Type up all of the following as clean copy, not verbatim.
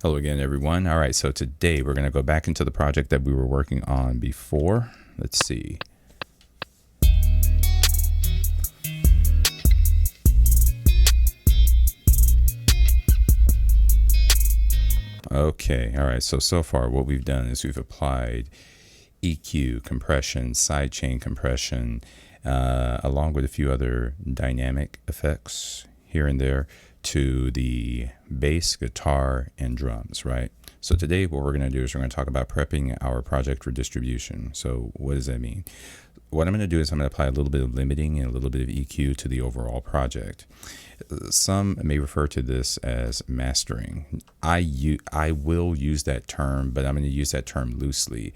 Hello again, everyone. All right, so today we're going to go back into the project that we were working on before. Let's see. Okay, all right, so far what we've done is we've applied EQ, compression, sidechain compression, along with a few other dynamic effects here and there to the bass, guitar, and drums, right? So today what we're going to do is we're going to talk about prepping our project for distribution. So what does that mean? What I'm going to do is I'm going to apply a little bit of limiting and a little bit of EQ to the overall project. Some may refer to this as mastering. I will use that term, but I'm going to use that term loosely.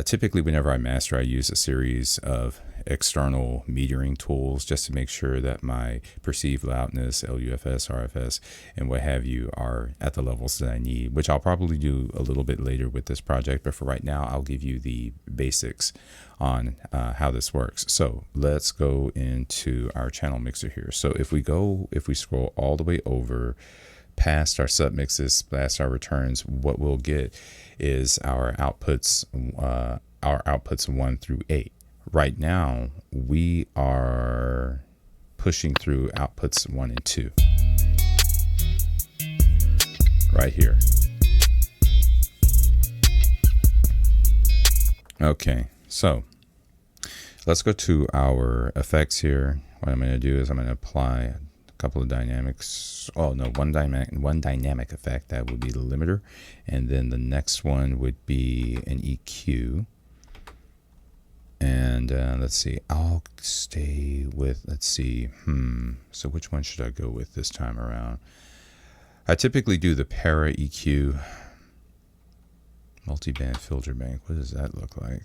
Typically, whenever I master, I use a series of external metering tools just to make sure that my perceived loudness, LUFS, RFS, and what have you are at the levels that I need, which I'll probably do a little bit later with this project. But for right now, I'll give you the basics on how this works. So let's go into our channel mixer here. So if we scroll all the way over past our submixes, past our returns, what we'll get is our outputs 1 through 8. Right now we are pushing through outputs 1 and 2 right here. Okay, so let's go to our effects here. What I'm going to do is I'm going to apply a couple of dynamics. Oh no, one dynamic effect. That would be the limiter, and then the next one would be an EQ. And let's see, I'll stay with, let's see, so which one should I go with this time around? I typically do the para EQ, multi-band filter bank. What does that look like?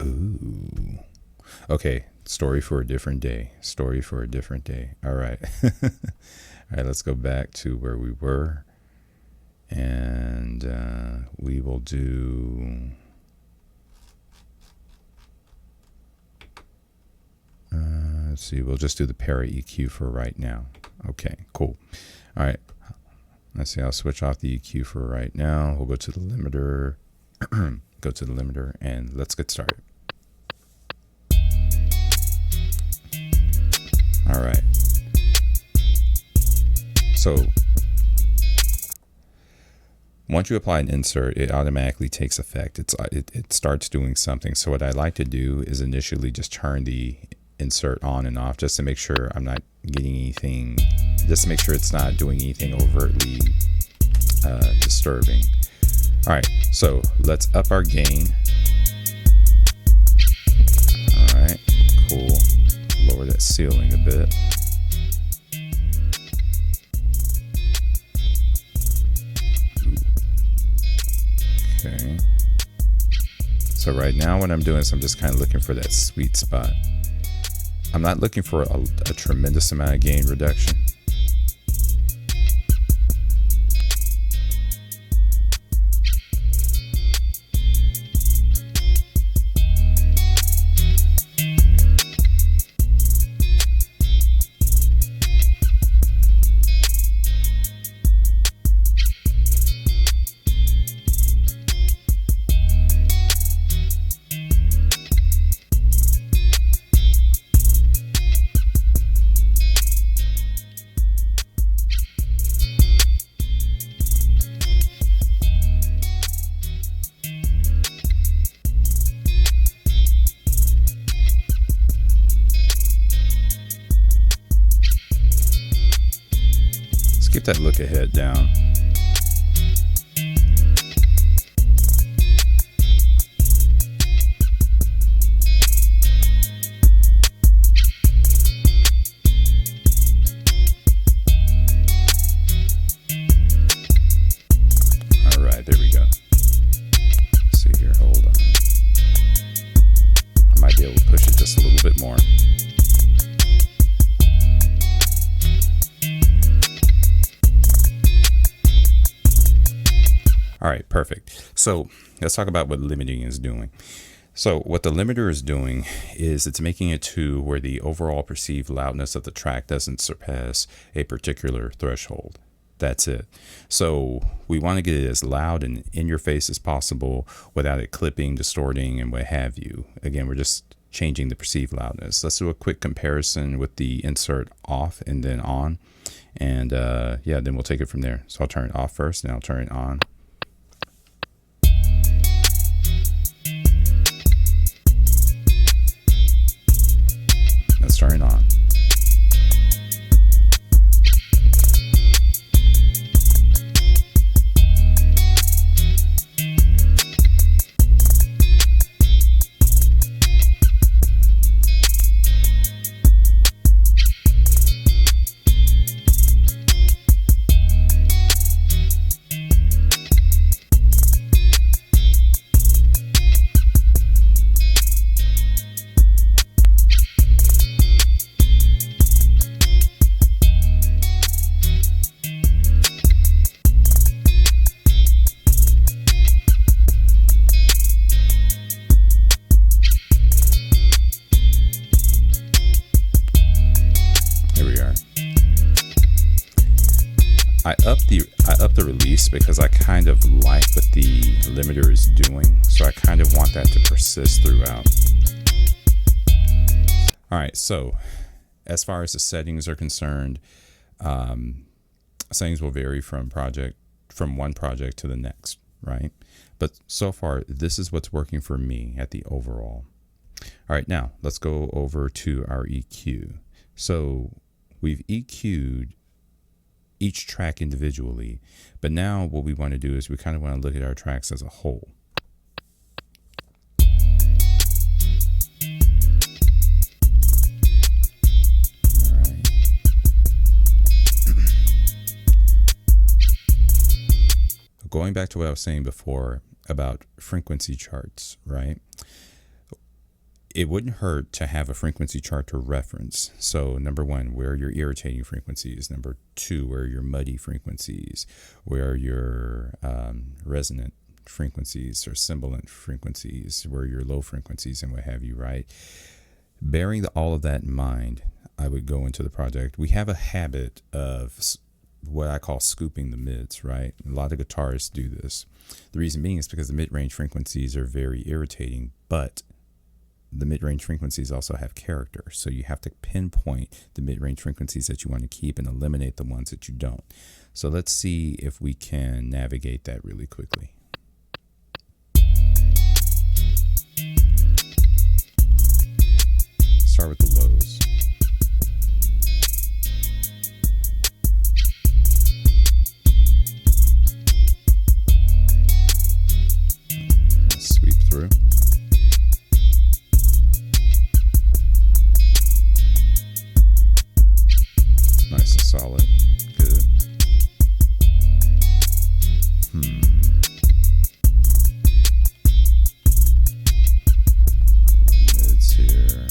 Ooh, okay, story for a different day. All right. All right, let's go back to where we were, and we will do let's see, we'll just do the para EQ for right now. Okay, cool. All right, let's see, I'll switch off the EQ for right now. We'll go to the limiter, and let's get started. All right, so once you apply an insert, it automatically takes effect. It starts doing something. So what I like to do is initially just turn the insert on and off just to make sure I'm not getting anything, just to make sure it's not doing anything overtly disturbing. All right, so let's up our gain. All right, cool. Lower that ceiling a bit. Okay. So right now what I'm doing is I'm just kind of looking for that sweet spot. I'm not looking for a tremendous amount of gain reduction. Get that look ahead down. All right, there we go. Let's see here, hold on. I might be able to push it just a little bit more. All right, perfect. So let's talk about what limiting is doing. So what the limiter is doing is it's making it to where the overall perceived loudness of the track doesn't surpass a particular threshold. That's it. So we want to get it as loud and in your face as possible without it clipping, distorting, and what have you. Again, we're just changing the perceived loudness. Let's do a quick comparison with the insert off and then on. And yeah, then we'll take it from there. So I'll turn it off first, and I'll turn it on. Let's turn it on. I up the release because I kind of like what the limiter is doing, so I kind of want that to persist throughout. All right, so as far as the settings are concerned, settings will vary from one project to the next, right? But so far, this is what's working for me at the overall. All right, now let's go over to our EQ. So we've EQ'd each track individually, but now what we want to do is we kind of want to look at our tracks as a whole. All right. Going back to what I was saying before about frequency charts, right? It wouldn't hurt to have a frequency chart to reference. So number one, where are your irritating frequencies? Number two, where are your muddy frequencies? Where are your resonant frequencies or sibilant frequencies? Where are your low frequencies and what have you, right? Bearing all of that in mind, I would go into the project. We have a habit of what I call scooping the mids, right? A lot of guitarists do this. The reason being is because the mid-range frequencies are very irritating, but the mid-range frequencies also have character. So you have to pinpoint the mid-range frequencies that you want to keep and eliminate the ones that you don't. So let's see if we can navigate that really quickly. Start with the lows. Let's sweep through. Nice and solid. Good. Mids here.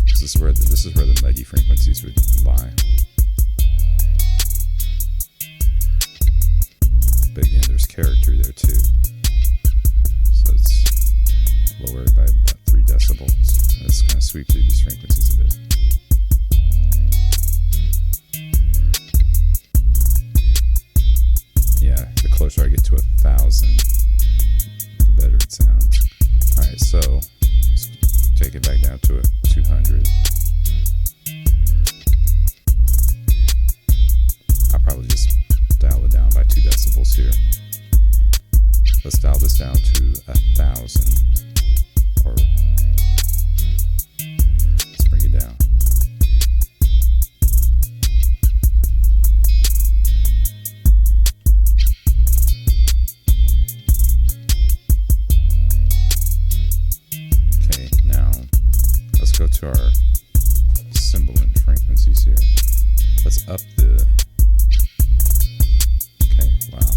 This is where the muddy frequencies would lie. But again, there's character there too. So it's lowered by about 3 decibels. Let's kind of sweep through these frequencies a bit. Yeah, the closer I get to 1,000, the better it sounds. All right, so let's take it back down to 200. I'll probably just dial it down by 2 decibels here. Let's dial this down to 1,000, or let's bring it down. Go to our sibilant frequencies here. Let's up the. Okay, wow.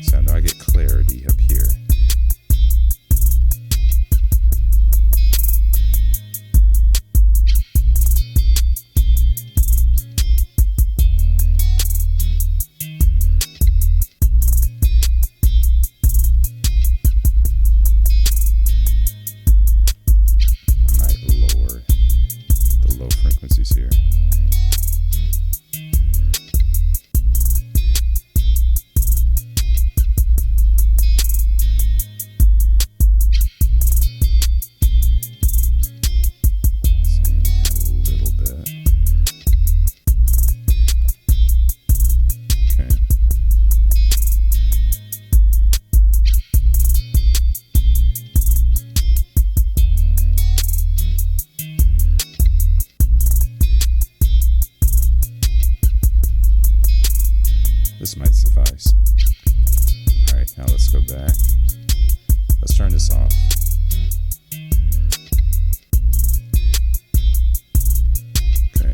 So now I get clarity up here. This might suffice. All right, now let's go back. Let's turn this off. Okay.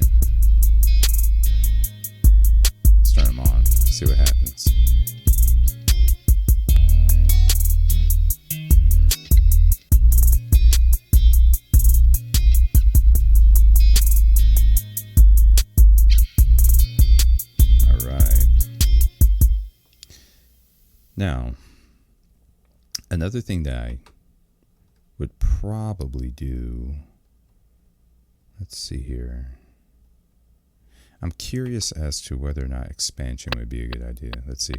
Let's turn them on. See what happens. All right. Now, another thing that I would probably do, let's see here. I'm curious as to whether or not expansion would be a good idea. Let's see.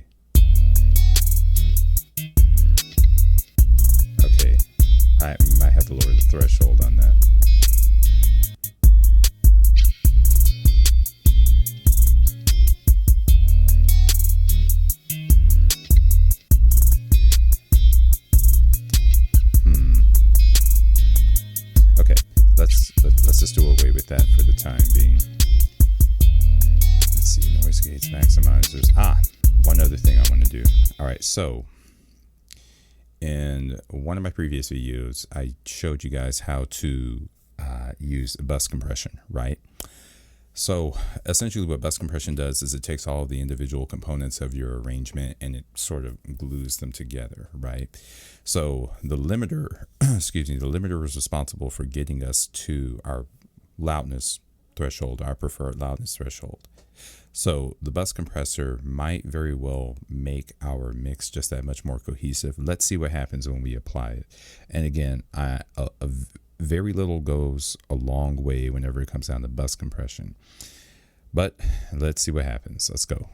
Okay, I might have to lower the threshold on that. Let's just do away with that for the time being. Let's see, noise gates, maximizers. One other thing I want to do. All right, so in one of my previous videos, I showed you guys how to use bus compression, right? So essentially what bus compression does is it takes all of the individual components of your arrangement and it sort of glues them together, right? So the limiter, the limiter is responsible for getting us to our loudness threshold, our preferred loudness threshold. So the bus compressor might very well make our mix just that much more cohesive. Let's see what happens when we apply it. And again, very little goes a long way whenever it comes down to bus compression. But let's see what happens. Let's go.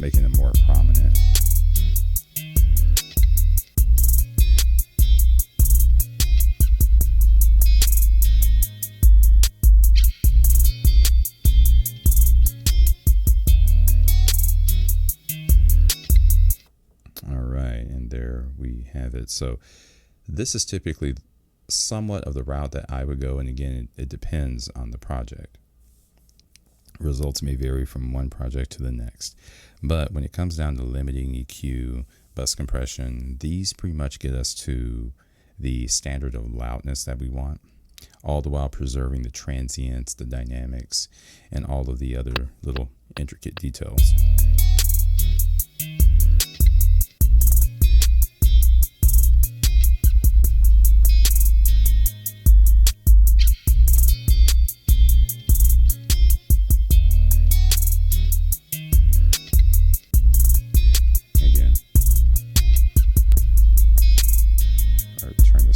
Making them more prominent. All right, and there we have it. So this is typically somewhat of the route that I would go, and again, it depends on the project. Results may vary from one project to the next. But when it comes down to limiting EQ, bus compression, these pretty much get us to the standard of loudness that we want, all the while preserving the transients, the dynamics, and all of the other little intricate details.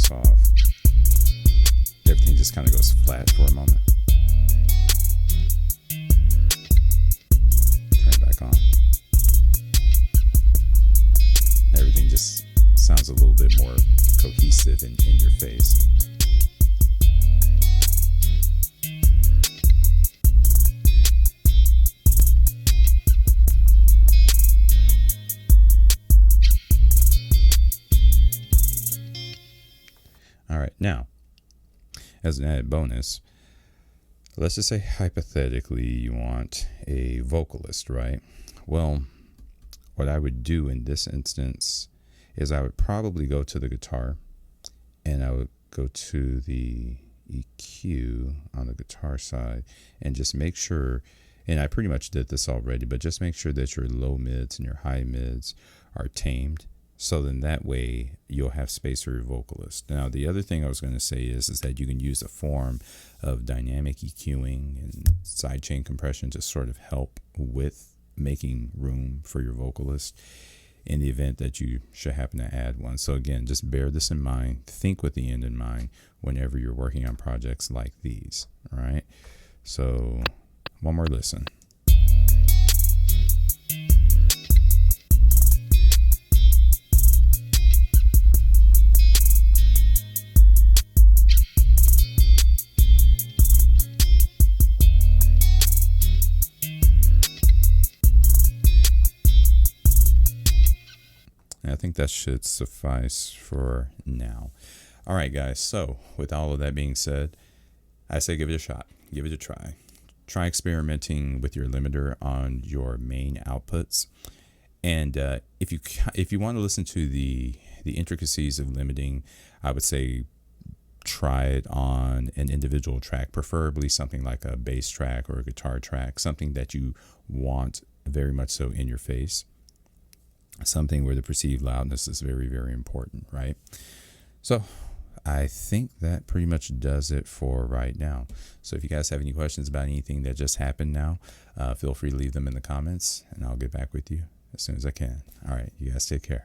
Off. Everything just kind of goes flat for a moment. Turn it back on. sounds a little bit more cohesive and in your face. All right, now, as an added bonus, let's just say hypothetically you want a vocalist, right? Well, what I would do in this instance is I would probably go to the guitar and I would go to the EQ on the guitar side and just make sure, and I pretty much did this already, but just make sure that your low mids and your high mids are tamed. So then that way you'll have space for your vocalist. Now, the other thing I was going to say is that you can use a form of dynamic EQing and sidechain compression to sort of help with making room for your vocalist in the event that you should happen to add one. So again, just bear this in mind. Think with the end in mind whenever you're working on projects like these. All right. So one more listen. I think that should suffice for now. All right, guys. So with all of that being said, I say give it a shot. Give it a try. Try experimenting with your limiter on your main outputs. And if you want to listen to the intricacies of limiting, I would say try it on an individual track, preferably something like a bass track or a guitar track, something that you want very much so in your face. Something where the perceived loudness is very, very important, right? So I think that pretty much does it for right now. So if you guys have any questions about anything that just happened now, feel free to leave them in the comments and I'll get back with you as soon as I can. All right, you guys take care.